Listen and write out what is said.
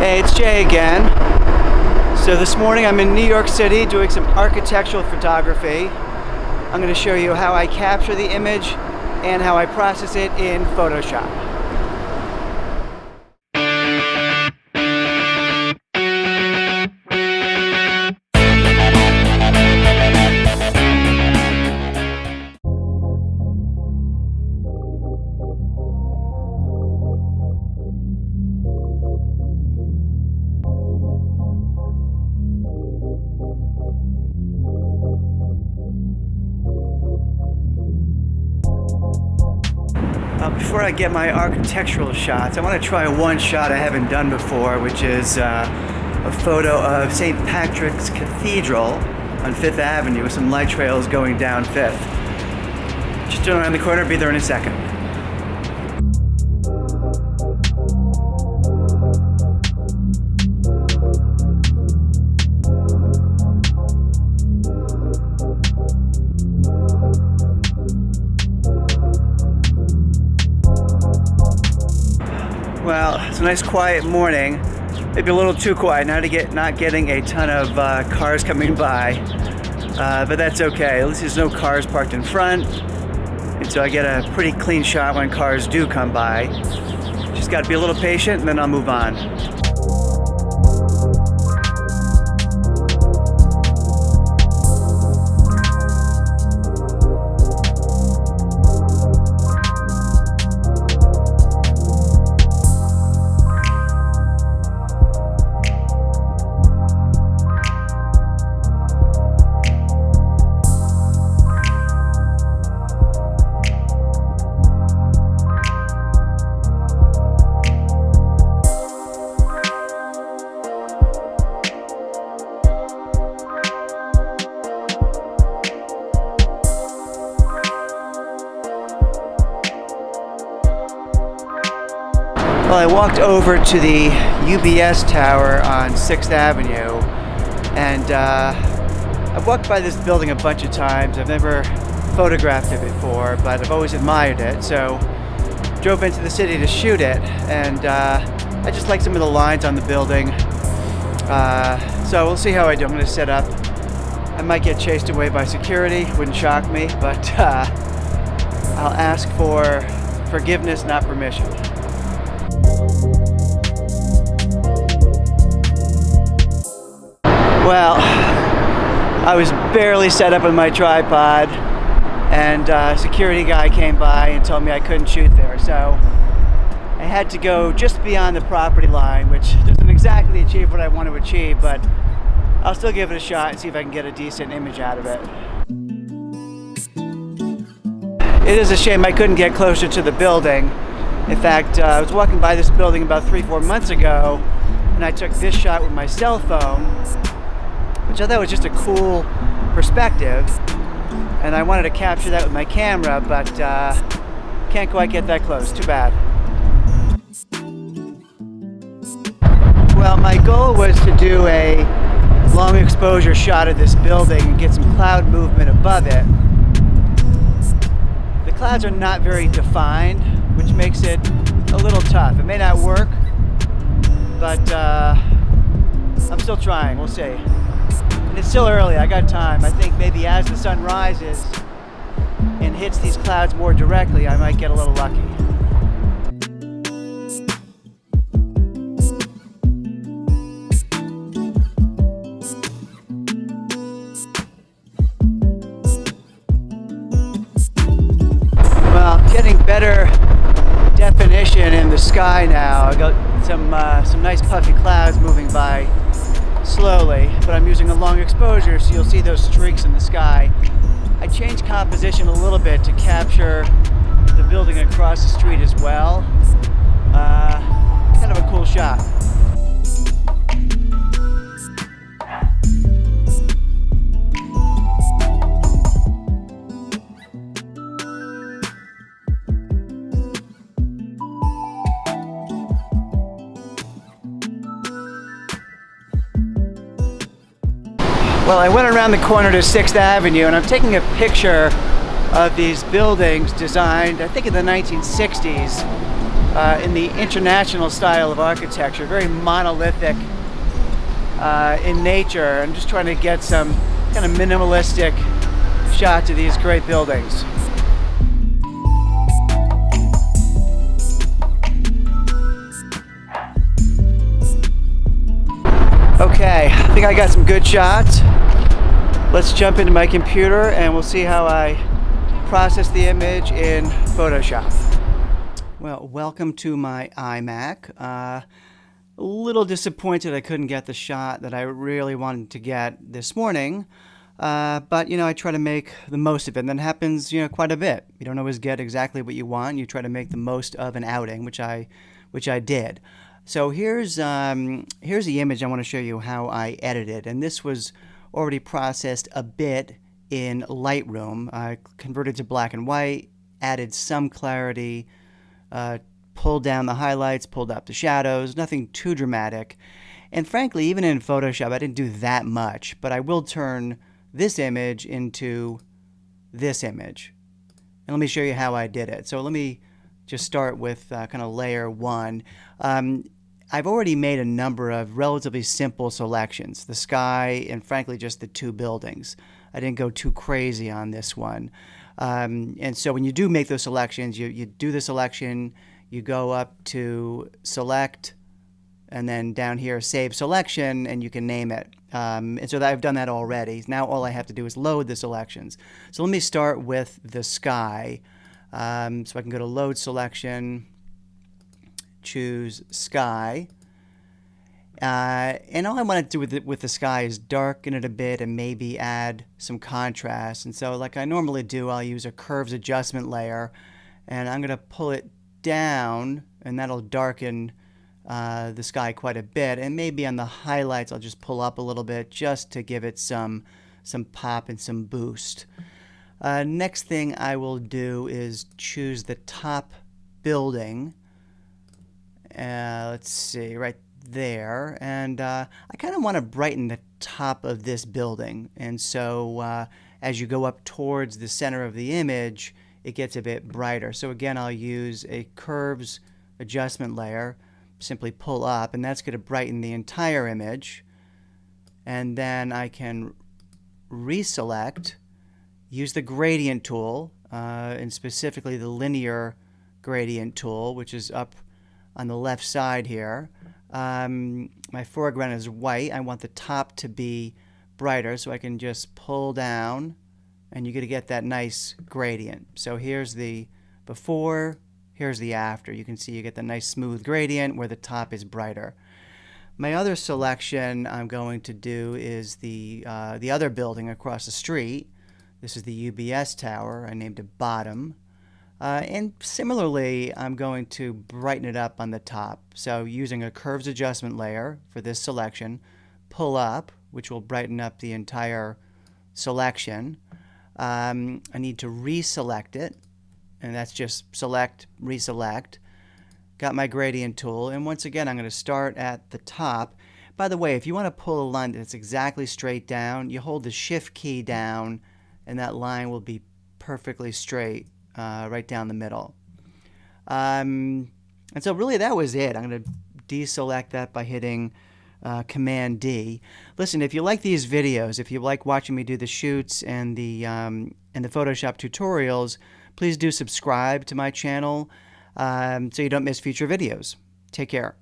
Hey, it's Jay again. So this morning I'm in New York City doing some architectural photography. I'm going to show you how I capture the image and how I process it in Photoshop. Before I get my architectural shots, I want to try one shot I haven't done before, which is a photo of St. Patrick's Cathedral on 5th Avenue with some light trails going down 5th. Just turn around the corner, be there in a second. Well, it's a nice quiet morning, maybe a little too quiet, not getting a ton of cars coming by, but that's okay. At least there's no cars parked in front, and so I get a pretty clean shot when cars do come by. Just got to be a little patient and then I'll move on. Well, I walked over to the UBS Tower on 6th Avenue, and I've walked by this building a bunch of times. I've never photographed it before, but I've always admired it, so drove into the city to shoot it, and I just like some of the lines on the building. So we'll see how I do. I'm going to set up. I might get chased away by security, wouldn't shock me, but I'll ask for forgiveness, not permission. Well, I was barely set up with my tripod, and a security guy came by and told me I couldn't shoot there, so I had to go just beyond the property line, which doesn't exactly achieve what I want to achieve, but I'll still give it a shot and see if I can get a decent image out of it. It is a shame I couldn't get closer to the building. In fact, I was walking by this building about 3-4 months ago, and I took this shot with my cell phone, which I thought was just a cool perspective, and I wanted to capture that with my camera, but can't quite get that close. Too bad. Well, my goal was to do a long exposure shot of this building and get some cloud movement above it. The clouds are not very defined, which makes it a little tough. It may not work, but I'm still trying. We'll see. And it's still early. I got time. I think maybe as the sun rises and hits these clouds more directly, I might get a little lucky. Well, getting better definition in the sky now. I got some nice puffy clouds moving by slowly, but I'm using a long exposure, so you'll see those streaks in the sky. I changed composition a little bit to capture the building across the street as well. Kind of a cool shot. Well, I went around the corner to 6th Avenue, and I'm taking a picture of these buildings designed, I think, in the 1960s. in the international style of architecture, very monolithic in nature. I'm just trying to get some kind of minimalistic shots of these great buildings. Okay, I think I got some good shots. Let's jump into my computer and we'll see how I process the image in Photoshop. Well, welcome to my iMac. A little disappointed I couldn't get the shot that I really wanted to get this morning. But, I try to make the most of it, and that happens, quite a bit. You don't always get exactly what you want. You try to make the most of an outing, which I did. So here's the image I want to show you how I edited, and this was already processed a bit in Lightroom. I converted to black and white, added some clarity, pulled down the highlights, pulled up the shadows, nothing too dramatic. And frankly, even in Photoshop, I didn't do that much, but I will turn this image into this image. And let me show you how I did it. So let me just start with kind of layer one. I've already made a number of relatively simple selections, the sky and frankly just the two buildings. I didn't go too crazy on this one. And so when you do make those selections, you do the selection, you go up to select, and then down here save selection, and you can name it. And so I've done that already. Now all I have to do is load the selections. So let me start with the sky. So I can go to load selection, choose sky, and all I want to do with the sky is darken it a bit and maybe add some contrast. And so like I normally do, I'll use a curves adjustment layer, and I'm going to pull it down, and that'll darken the sky quite a bit. And maybe on the highlights I'll just pull up a little bit just to give it some pop and some boost. Next thing I will do is choose the top building. Let's see, right there, and I kind of want to brighten the top of this building, and so as you go up towards the center of the image, it gets a bit brighter. So again, I'll use a curves adjustment layer, simply pull up, and that's going to brighten the entire image. And then I can reselect, use the gradient tool, and specifically the linear gradient tool, which is up on the left side here. My foreground is white. I want the top to be brighter, so I can just pull down, and you're going to get that nice gradient. So here's the before, here's the after. You can see you get the nice smooth gradient where the top is brighter. My other selection I'm going to do is the other building across the street. This is the UBS Tower. I named it bottom. And similarly, I'm going to brighten it up on the top. So using a curves adjustment layer for this selection, pull up, which will brighten up the entire selection. I need to reselect it, and that's just select, reselect. Got my gradient tool, and once again, I'm going to start at the top. By the way, if you want to pull a line that's exactly straight down, you hold the shift key down, and that line will be perfectly straight. Right down the middle. And so really that was it. I'm going to deselect that by hitting Command D. Listen, if you like these videos, if you like watching me do the shoots and the Photoshop tutorials, please do subscribe to my channel so you don't miss future videos. Take care.